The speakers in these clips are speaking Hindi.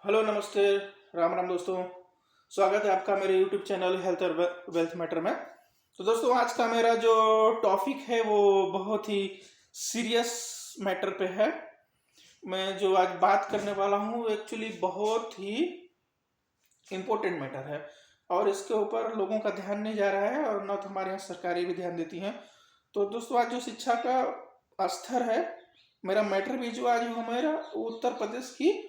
हेलो नमस्ते। राम राम दोस्तों। स्वागत है आपका मेरे यूट्यूब चैनल हेल्थ और वेल्थ मैटर में। तो दोस्तों आज का मेरा जो टॉपिक है वो बहुत ही सीरियस मैटर पे है। मैं जो आज बात करने वाला हूँ एक्चुअली बहुत ही इम्पोर्टेंट मैटर है और इसके ऊपर लोगों का ध्यान नहीं जा रहा है और न तो हमारे यहाँ सरकारें भी ध्यान देती हैं। तो दोस्तों आज जो शिक्षा का स्तर है, मेरा मैटर भी जो आज हमारा उत्तर प्रदेश की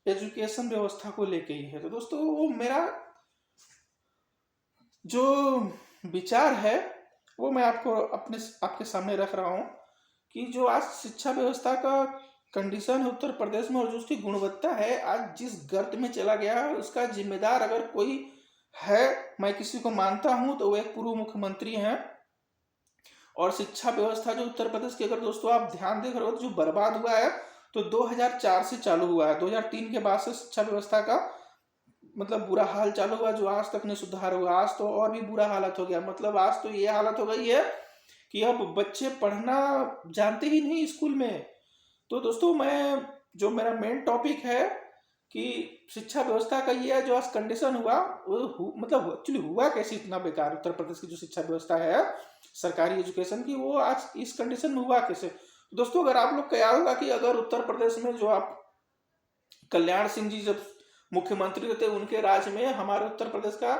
एजुकेशन व्यवस्था को लेके ही है। तो दोस्तों वो मेरा जो विचार है वो मैं आपके सामने रख रहा हूँ कि जो आज शिक्षा व्यवस्था का कंडीशन है उत्तर प्रदेश में और जो उसकी गुणवत्ता है आज जिस गर्त में चला गया है उसका जिम्मेदार अगर कोई है, मैं किसी को मानता हूं तो वो एक पूर्व मुख्यमंत्री हैं। और शिक्षा व्यवस्था जो उत्तर प्रदेश की अगर दोस्तों आप ध्यान देख रहे हो तो जो बर्बाद हुआ है तो 2004 से चालू हुआ है। 2003 के बाद से शिक्षा व्यवस्था का मतलब बुरा हाल चालू हुआ जो आज तक नहीं सुधार हुआ। आज तो और भी बुरा हालत हो गया, मतलब आज तो ये हालत हो गई है कि अब बच्चे पढ़ना जानते ही नहीं स्कूल में। तो दोस्तों मैं जो मेरा मेन टॉपिक है कि शिक्षा व्यवस्था का ये जो आज कंडीशन हुआ वो मतलब एक्चुअली हुआ कैसे इतना बेकार। उत्तर प्रदेश की जो शिक्षा व्यवस्था है सरकारी एजुकेशन की वो आज इस कंडीशन में हुआ कैसे। दोस्तों अगर आप लोग का याद होगा कि अगर उत्तर प्रदेश में जो आप कल्याण सिंह जी जब मुख्यमंत्री थे उनके राज में हमारे उत्तर प्रदेश का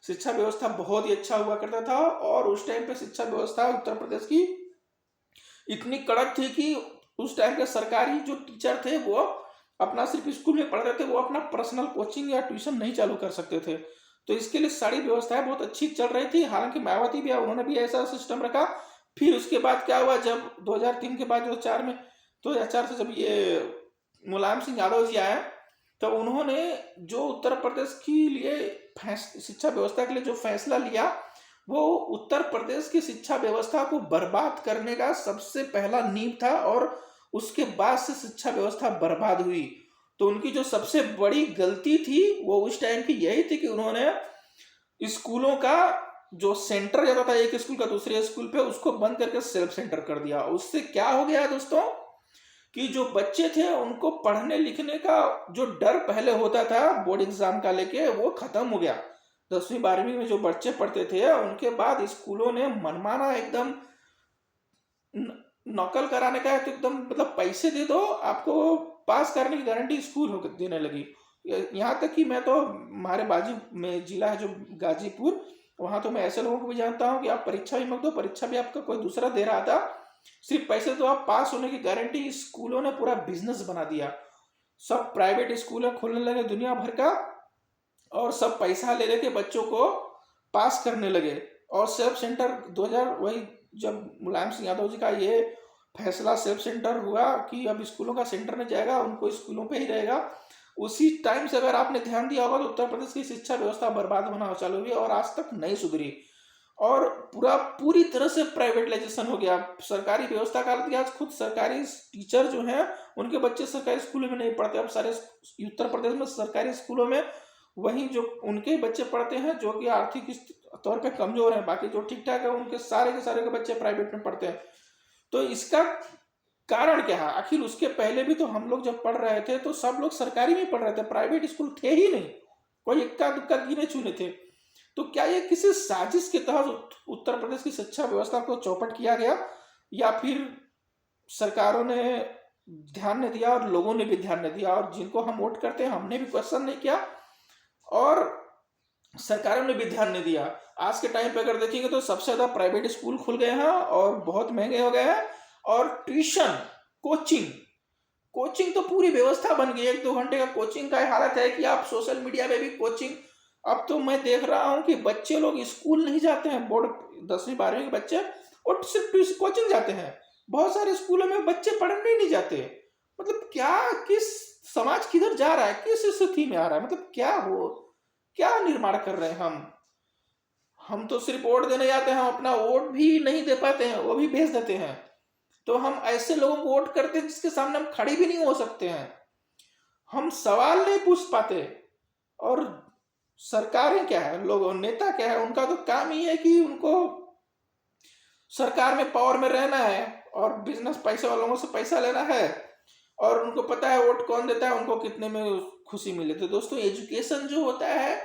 शिक्षा व्यवस्था बहुत ही अच्छा हुआ करता था और उस टाइम पे शिक्षा व्यवस्था उत्तर प्रदेश की इतनी कड़क थी कि उस टाइम के सरकारी जो टीचर थे वो अपना सिर्फ स्कूल में पढ़ रहे थे, वो अपना पर्सनल कोचिंग या ट्यूशन नहीं चालू कर सकते थे। तो इसके लिए सारी व्यवस्थाएं बहुत अच्छी चल रही थी। हालांकि मायावती भी उन्होंने भी ऐसा सिस्टम रखा। फिर उसके बाद क्या हुआ जब 2003 के बाद 2004 से जब ये मुलायम सिंह यादव जी आए तो उन्होंने जो उत्तर प्रदेश के लिए शिक्षा व्यवस्था के लिए जो फैसला लिया वो उत्तर प्रदेश की शिक्षा व्यवस्था को बर्बाद करने का सबसे पहला नींव था और उसके बाद से शिक्षा व्यवस्था बर्बाद हुई। तो उनकी जो सबसे बड़ी गलती थी वो उस टाइम की यही थी कि उन्होंने स्कूलों का जो सेंटर जाता था एक स्कूल का दूसरे स्कूल पे उसको बंद करके सेल्फ सेंटर कर दिया। उससे क्या हो गया दोस्तों कि जो बच्चे थे उनको पढ़ने लिखने का जो डर पहले होता था बोर्ड एग्जाम का लेके वो खत्म हो गया। 10वीं 12वीं में जो बच्चे पढ़ते थे उनके बाद स्कूलों ने मनमाना एकदम नकल कराने का तो एकदम मतलब पैसे दे दो आपको पास करने की गारंटी स्कूल हो देने लगी। यहाँ तक कि मैं तो हमारे बाजू में जिला है जो गाजीपुर, वहां तो मैं ऐसे लोगों को भी जानता हूँ कि आप परीक्षा भी मत दो, परीक्षा भी आपका कोई दूसरा दे रहा था, सिर्फ पैसे तो आप पास होने की गारंटी। स्कूलों ने पूरा बिजनेस बना दिया। सब प्राइवेट स्कूल खोलने लगे दुनिया भर का और सब पैसा ले लेके बच्चों को पास करने लगे। और सेल्फ सेंटर 2000 वही जब मुलायम सिंह यादव जी का ये फैसला सेल्फ सेंटर हुआ कि अब स्कूलों का सेंटर में जाएगा उनको स्कूलों पे ही रहेगा, उसी टाइम से अगर आपने ध्यान दिया होगा तो उत्तर प्रदेश की शिक्षा व्यवस्था बर्बाद होना चालू हुई और आज तक नहीं सुधरी और पूरी तरह से प्राइवेटाइजेशन हो गया। सरकारी व्यवस्था का हालत आज खुद सरकारी टीचर जो हैं उनके बच्चे सरकारी स्कूलों में नहीं पढ़ते। अब सारे उत्तर प्रदेश में सरकारी स्कूलों में वही जो उनके बच्चे पढ़ते हैं जो कि आर्थिक तौर पे कमजोर हैं, बाकी जो ठीक ठाक है उनके सारे के बच्चे प्राइवेट में पढ़ते हैं। तो इसका कारण क्या है? आखिर उसके पहले भी तो हम लोग जब पढ़ रहे थे तो सब लोग सरकारी में पढ़ रहे थे, प्राइवेट स्कूल थे ही नहीं, कोई इक्का दुक्का गिने चुने थे। तो क्या ये किसी साजिश के तहत उत्तर प्रदेश की शिक्षा व्यवस्था को चौपट किया गया या फिर सरकारों ने ध्यान नहीं दिया और लोगों ने भी ध्यान नहीं दिया और जिनको हम वोट करते हैं हमने भी क्वेश्चन नहीं किया और सरकारों ने भी ध्यान नहीं दिया। आज के टाइम पे अगर देखेंगे तो सबसे ज्यादा प्राइवेट स्कूल खुल गए हैं और बहुत महंगे हो गए हैं और ट्यूशन कोचिंग कोचिंग तो पूरी व्यवस्था बन गई है। 1-2 घंटे का कोचिंग का हालत है कि आप सोशल मीडिया में भी कोचिंग। अब तो मैं देख रहा हूं कि बच्चे लोग स्कूल नहीं जाते हैं, बोर्ड 10वीं 12वीं के बच्चे और सिर्फ कोचिंग जाते हैं। बहुत सारे स्कूलों में बच्चे पढ़ने नहीं जाते। मतलब क्या किस समाज किधर जा रहा है, किस स्थिति में आ रहा है, मतलब क्या निर्माण कर रहे हैं हम तो सिर्फ वोट देने जाते हैं, हम अपना वोट भी नहीं दे पाते हैं, वो भी भेज देते हैं। तो हम ऐसे लोगों को वोट करते हैं जिसके सामने हम खड़े भी नहीं हो सकते हैं, हम सवाल नहीं पूछ पाते। और सरकारें क्या है, लोग नेता क्या है, उनका तो काम ही है कि उनको सरकार में पावर में रहना है और बिजनेस पैसे वालों से पैसा लेना है और उनको पता है वोट कौन देता है, उनको कितने में खुशी मिले। तो दोस्तों एजुकेशन जो होता है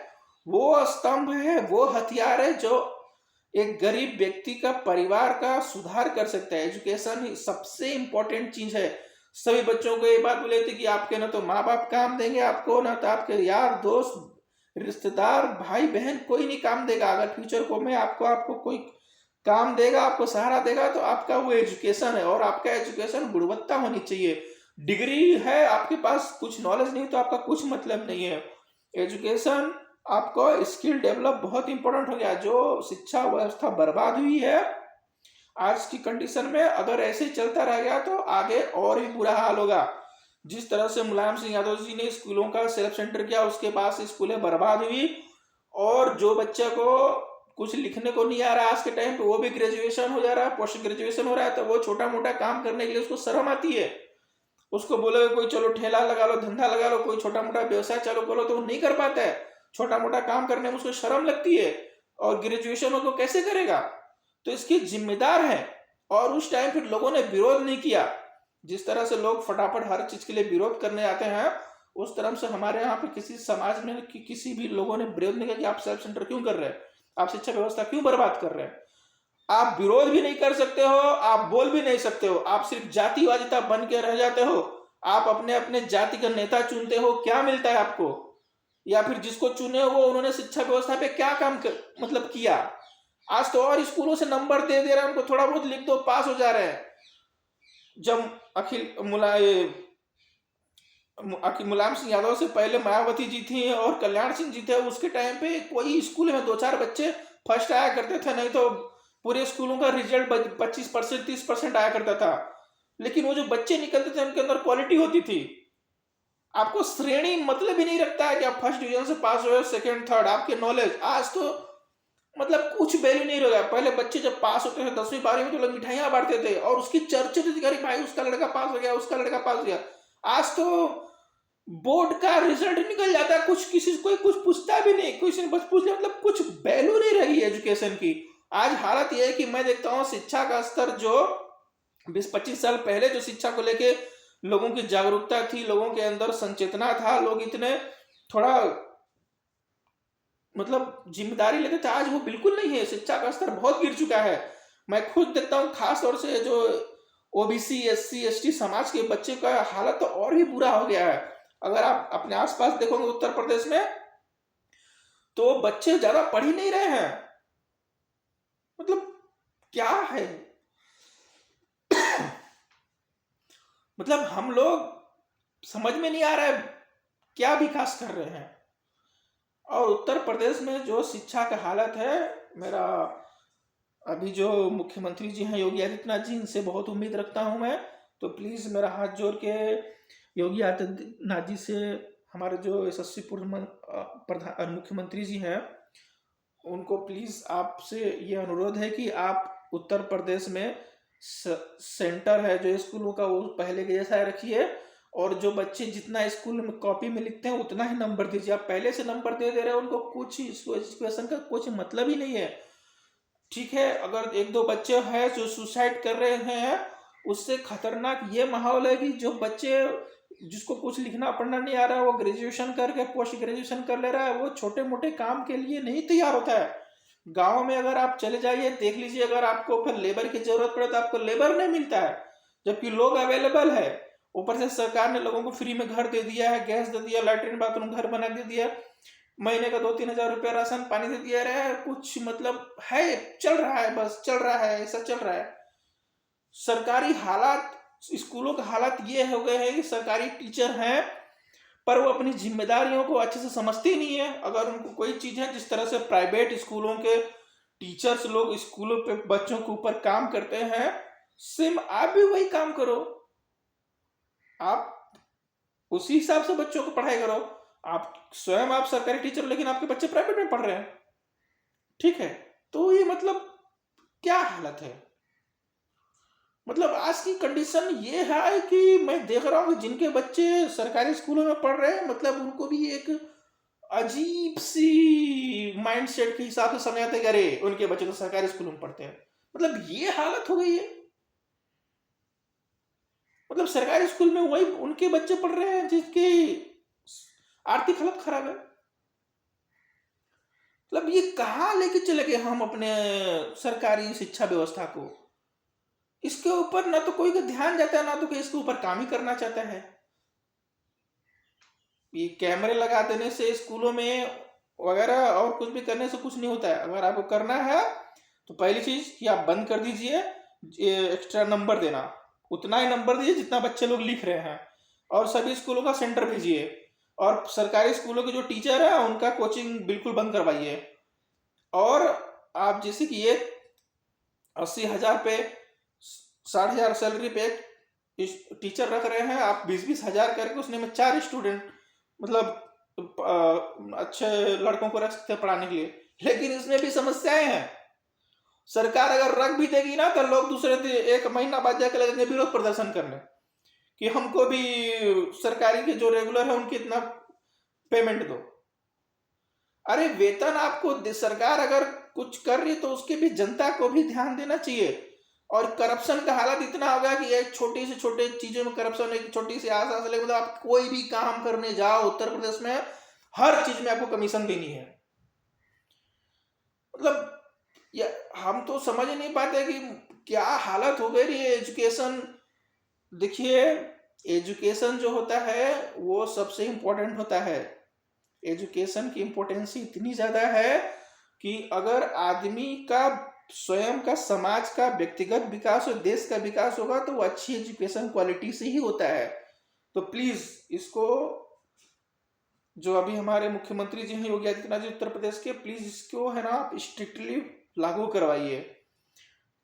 वो स्तंभ है, वो हथियार है जो एक गरीब व्यक्ति का, परिवार का सुधार कर सकता है। एजुकेशन ही सबसे इंपॉर्टेंट चीज है। सभी बच्चों को ये बात बोले थे कि आपके ना तो माँ बाप काम देंगे आपको, ना तो आपके यार दोस्त रिश्तेदार भाई बहन कोई नहीं काम देगा। अगर फ्यूचर को में आपको आपको कोई काम देगा, आपको सहारा देगा, तो आपका वो एजुकेशन है। और आपका एजुकेशन गुणवत्ता होनी चाहिए। डिग्री है आपके पास, कुछ नॉलेज नहीं तो आपका कुछ मतलब नहीं है। एजुकेशन आपको स्किल डेवलप बहुत इंपॉर्टेंट हो गया। जो शिक्षा व्यवस्था बर्बाद हुई है आज की कंडीशन में, अगर ऐसे ही चलता रह गया तो आगे और भी बुरा हाल होगा। जिस तरह से मुलायम सिंह यादव जी ने स्कूलों का सेल्फ सेंटर किया, उसके बाद से स्कूलें बर्बाद हुई। और जो बच्चे को कुछ लिखने को नहीं आ रहा आज के टाइम पे, वो भी ग्रेजुएशन हो जा रहा है, पोस्ट ग्रेजुएशन हो रहा है, तो वो छोटा मोटा काम करने के लिए उसको शर्म आती है। उसको बोलोगे कोई चलो ठेला लगा लो, धंधा लगा लो, कोई छोटा मोटा व्यवसाय चालू करो, तो वो नहीं कर पाता है। छोटा मोटा काम करने में उसको शर्म लगती है, और ग्रेजुएशन वो कैसे करेगा। तो इसकी जिम्मेदार है। और उस टाइम फिर लोगों ने विरोध नहीं किया। जिस तरह से लोग फटाफट हर चीज के लिए विरोध करने आते हैं, उस तरह से हमारे यहाँ पे किसी समाज में किसी भी लोगों ने विरोध नहीं किया कि आप सेल्फ सेंटर क्यों कर रहे हैं, आप शिक्षा व्यवस्था क्यों बर्बाद कर रहे हैं। आप विरोध भी नहीं कर सकते हो, आप बोल भी नहीं सकते हो, आप सिर्फ जातिवादिता बन के रह जाते हो। आप अपने अपने जाति का नेता चुनते हो, क्या मिलता है आपको। या फिर जिसको चुने हो उन्होंने शिक्षा व्यवस्था पे क्या काम मतलब किया। आज तो और स्कूलों से नंबर दे दे रहे हैं, उनको थोड़ा बहुत लिख दो पास हो जा रहे हैं। जब मुलायम सिंह यादव से पहले मायावती जी थी और कल्याण सिंह जी थे, उसके टाइम पे कोई स्कूल में 2-4 बच्चे फर्स्ट आया करते थे, नहीं तो पूरे स्कूलों का रिजल्ट 25% 30% आया करता था। लेकिन वो जो बच्चे निकलते थे उनके अंदर क्वालिटी होती थी। आपको श्रेणी मतलब ही नहीं रखता है कि आप फर्स्ट डिवीजन से पास हुए, सेकंड थर्ड, आपके नॉलेज आज तो मतलब कुछ वैल्यू नहीं रहा। पहले बच्चे जब पास होते थे 10वीं 12वीं में तो लोग मिठाइयां बांटते थे और उसकी चर्चा थी कि भाई उसका लड़का पास हो गया, उसका लड़का पास हो गया। आज तो बोर्ड का रिजल्ट निकल जाता है, कुछ किसी कोई कुछ पूछता भी नहीं, कोई बस पूछ लिया, मतलब कुछ वैल्यू नहीं रही एजुकेशन की। आज हालत यह है कि मैं देखता हूँ शिक्षा का स्तर जो 20-25 साल पहले जो शिक्षा को लेके लोगों की जागरूकता थी, लोगों के अंदर संचेतना था, लोग इतने थोड़ा मतलब जिम्मेदारी लेते थे, आज वो बिल्कुल नहीं है। शिक्षा का स्तर बहुत गिर चुका है। मैं खुद देखता हूँ खास तौर से जो ओबीसी एससी एसटी समाज के बच्चे का हालत तो और भी बुरा हो गया है। अगर आप अपने आसपास देखोगे उत्तर प्रदेश में, तो बच्चे ज्यादा पढ़ ही नहीं रहे हैं। मतलब क्या है मतलब हम लोग समझ में नहीं आ रहा है क्या विकास कर रहे हैं। और उत्तर प्रदेश में जो शिक्षा का हालत है, मेरा अभी जो मुख्यमंत्री जी हैं योगी आदित्यनाथ जी, इनसे बहुत उम्मीद रखता हूं मैं। तो प्लीज़ मेरा हाथ जोड़ के योगी आदित्यनाथ जी से, हमारे जो यशस्वी पूर्व प्रधान मुख्यमंत्री जी हैं, उनको प्लीज़ आपसे ये अनुरोध है कि आप उत्तर प्रदेश में सेंटर है जो स्कूलों का वो पहले के जैसा रखिए। और जो बच्चे जितना स्कूल में कॉपी में लिखते हैं उतना ही नंबर दीजिए। आप पहले से नंबर दे रहे हैं उनको, कुछ एजुकेशन का कुछ मतलब ही नहीं है। ठीक है, अगर 1-2 बच्चे हैं जो सुसाइड कर रहे हैं, उससे खतरनाक ये माहौल है कि जो बच्चे जिसको कुछ लिखना पढ़ना नहीं आ रहा है, वो ग्रेजुएशन करके पोस्ट ग्रेजुएशन कर ले रहा है, वो छोटे मोटे काम के लिए नहीं तैयार होता है। गांव में अगर आप चले जाइए देख लीजिए, अगर आपको फिर लेबर की जरूरत पड़े तो आपको लेबर नहीं मिलता है, जबकि लोग अवेलेबल है। ऊपर से सरकार ने लोगों को फ्री में घर दे दिया है, गैस दे दिया, लैट्रिन बाथरूम घर बना दे दिया, महीने का 2-3 हजार रुपया राशन पानी दे दिया रहा है। कुछ मतलब है, चल रहा है, बस चल रहा है, ऐसा चल रहा है। सरकारी हालात, स्कूलों का हालात ये हो गए हैं कि सरकारी टीचर हैं पर वो अपनी जिम्मेदारियों को अच्छे से समझते नहीं है। अगर उनको कोई चीज है, जिस तरह से प्राइवेट स्कूलों के टीचर्स लोग स्कूलों पे बच्चों के ऊपर काम करते हैं, सेम आप भी वही काम करो। आप उसी हिसाब से बच्चों को पढ़ाई करो। आप स्वयं आप सरकारी टीचर, लेकिन आपके बच्चे प्राइवेट में पढ़ रहे हैं। ठीक है, तो ये मतलब क्या हालत है। मतलब आज की कंडीशन ये है कि मैं देख रहा हूँ जिनके बच्चे सरकारी स्कूलों में पढ़ रहे हैं, मतलब उनको भी एक अजीब सी माइंडसेट के हिसाब से समझाते हैं, अरे उनके बच्चे तो सरकारी स्कूलों में पढ़ते हैं। मतलब ये हालत हो गई है। मतलब सरकारी स्कूल में वही उनके बच्चे पढ़ रहे हैं जिसकी आर्थिक हालत खराब है। मतलब ये कहाँ लेके चले गए हम अपने सरकारी शिक्षा व्यवस्था को। इसके ऊपर ना तो कोई का ध्यान जाता है, ना तो कोई इसके ऊपर काम ही करना चाहता है। ये कैमरे लगा देने से स्कूलों में वगैरह और कुछ भी करने से कुछ नहीं होता है। अगर आपको करना है तो पहली चीज कि आप बंद कर दीजिए एक्स्ट्रा नंबर देना, उतना ही नंबर दीजिए जितना बच्चे लोग लिख रहे हैं, और सभी स्कूलों का सेंटर भेजिए। और सरकारी स्कूलों के जो टीचर है उनका कोचिंग बिल्कुल बंद करवाइए। और आप जैसे कि ये 80,000 पे 60,000 सैलरी पे टीचर रख रहे हैं, आप 20-20 हजार करके उसने में 4 स्टूडेंट मतलब अच्छे लड़कों को रख सकते हैं पढ़ाने के लिए। लेकिन इसमें भी समस्याएं हैं। सरकार अगर रख भी देगी ना तो लोग दूसरे दिन 1 महीना बाद जाकर लगेंगे विरोध प्रदर्शन करने कि हमको भी सरकारी के जो रेगुलर है उनकी इतना पेमेंट दो। अरे वेतन आपको सरकार अगर कुछ कर रही तो उसके भी जनता को भी ध्यान देना चाहिए। और करप्शन का हालत इतना हो गया कि एक छोटी से छोटे चीजों में करप्शन, एक छोटी सी आशा से लेकर मतलब आप कोई भी काम करने जाओ उत्तर प्रदेश में हर चीज में आपको कमीशन देनी है। मतलब हम तो समझ ही नहीं पाते कि क्या हालत हो गई है एजुकेशन। देखिए, एजुकेशन जो होता है वो सबसे इम्पोर्टेंट होता है। एजुकेशन की इम्पोर्टेंस इतनी ज्यादा है कि अगर आदमी का स्वयं का, समाज का व्यक्तिगत विकास और देश का विकास होगा तो वो अच्छी एजुकेशन क्वालिटी से ही होता है। तो प्लीज इसको, जो अभी हमारे मुख्यमंत्री जी हैं योगी आदित्यनाथ जी उत्तर प्रदेश के, प्लीज इसको है ना स्ट्रिक्टली लागू करवाइए।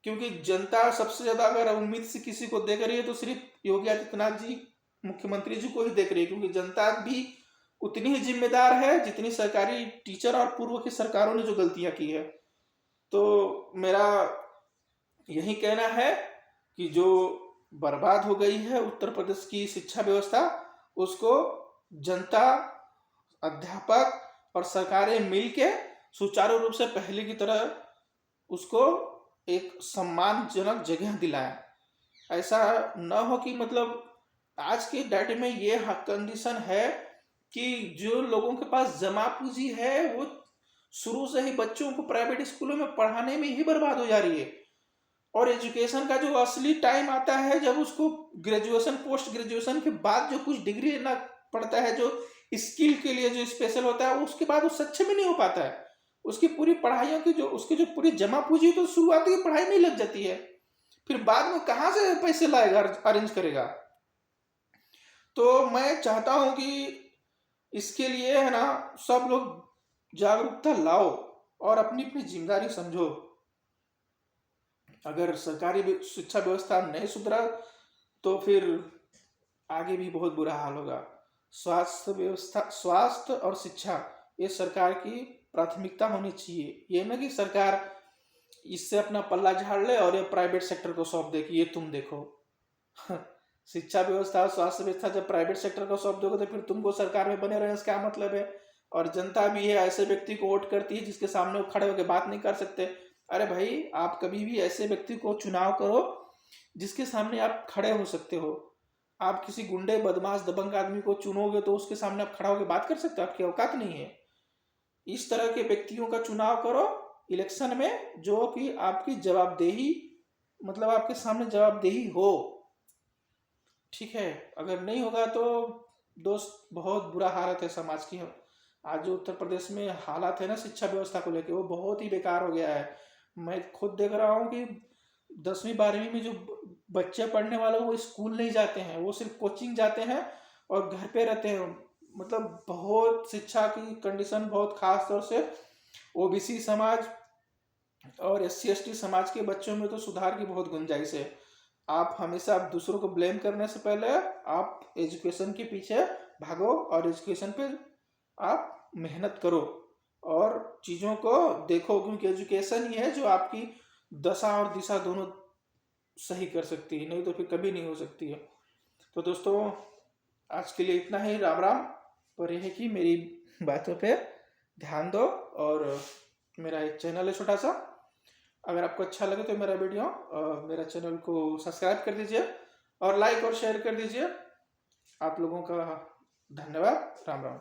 क्योंकि जनता सबसे ज्यादा अगर उम्मीद से किसी को देख रही है तो सिर्फ योगी आदित्यनाथ जी मुख्यमंत्री जी को ही देख रही है। क्योंकि जनता भी उतनी ही जिम्मेदार है जितनी सरकारी टीचर और पूर्व की सरकारों ने जो गलतियां की है। तो मेरा यही कहना है कि जो बर्बाद हो गई है उत्तर प्रदेश की शिक्षा व्यवस्था, उसको जनता, अध्यापक और सरकारें मिलके सुचारू रूप से पहले की तरह उसको एक सम्मानजनक जगह दिलाएं। ऐसा न हो कि मतलब आज के डेट में ये कंडीशन है कि जो लोगों के पास जमा पूंजी है वो शुरू से ही बच्चों को प्राइवेट स्कूलों में पढ़ाने में ही बर्बाद हो जा रही है। और एजुकेशन का जो असली टाइम आता है जब उसको ग्रेजुएशन, पोस्ट ग्रेजुएशन के बाद जो कुछ डिग्री लेना पड़ता है, जो स्किल के लिए जो स्पेशल होता है, उसके बाद वो सक्षम ही नहीं हो पाता है। उसकी पूरी पढ़ाइयों की जो उसकी जो पूरी जमा पूंजी तो शुरुआती की पढ़ाई में लग जाती है, फिर बाद में कहाँ से पैसे लाएगा, अरेंज करेगा। तो मैं चाहता हूं कि इसके लिए है ना सब लोग जागरूकता लाओ और अपनी अपनी जिम्मेदारी समझो। अगर सरकारी शिक्षा व्यवस्था नहीं सुधरा तो फिर आगे भी बहुत बुरा हाल होगा। स्वास्थ्य व्यवस्था, स्वास्थ्य और शिक्षा ये सरकार की प्राथमिकता होनी चाहिए। ये ना कि सरकार इससे अपना पल्ला झाड़ ले और ये प्राइवेट सेक्टर को सौंप दे कि ये तुम देखो। शिक्षा व्यवस्था और स्वास्थ्य व्यवस्था जब प्राइवेट सेक्टर को सौंप दोगे तो फिर तुमको सरकार में बने रहने से क्या मतलब है। और जनता भी है ऐसे व्यक्ति को वोट करती है जिसके सामने वो खड़े होकर बात नहीं कर सकते। अरे भाई, आप कभी भी ऐसे व्यक्ति को चुनाव करो जिसके सामने आप खड़े हो सकते हो। आप किसी गुंडे, बदमाश, दबंग आदमी को चुनोगे तो उसके सामने आप खड़ा होकर बात कर सकते हो, आपकी औकात नहीं है। इस तरह के व्यक्तियों का चुनाव करो इलेक्शन में जो कि आपकी जवाबदेही, मतलब आपके सामने जवाबदेही हो। ठीक है, अगर नहीं होगा तो दोस्त बहुत बुरा हालत है समाज की। आज जो उत्तर प्रदेश में हालात है ना शिक्षा व्यवस्था को लेकर, वो बहुत ही बेकार हो गया है। मैं खुद देख रहा हूँ कि 10वीं 12वीं में जो बच्चे पढ़ने वाले वो स्कूल नहीं जाते हैं, वो सिर्फ कोचिंग जाते हैं और घर पे रहते हैं। मतलब बहुत शिक्षा की कंडीशन बहुत खास तौर से ओबीसी समाज और SC ST समाज के बच्चों में तो सुधार की बहुत गुंजाइश है। आप हमेशा दूसरों को ब्लेम करने से पहले आप एजुकेशन के पीछे भागो और एजुकेशन पे आप मेहनत करो और चीज़ों को देखो। क्योंकि एजुकेशन ही है जो आपकी दशा और दिशा दोनों सही कर सकती है, नहीं तो फिर कभी नहीं हो सकती है। तो दोस्तों, आज के लिए इतना ही। राम राम। पर यह है कि मेरी बातों पे ध्यान दो और मेरा एक चैनल है छोटा सा, अगर आपको अच्छा लगे तो मेरा वीडियो मेरा चैनल को सब्सक्राइब कर दीजिए और लाइक और शेयर कर दीजिए। आप लोगों का धन्यवाद। राम राम।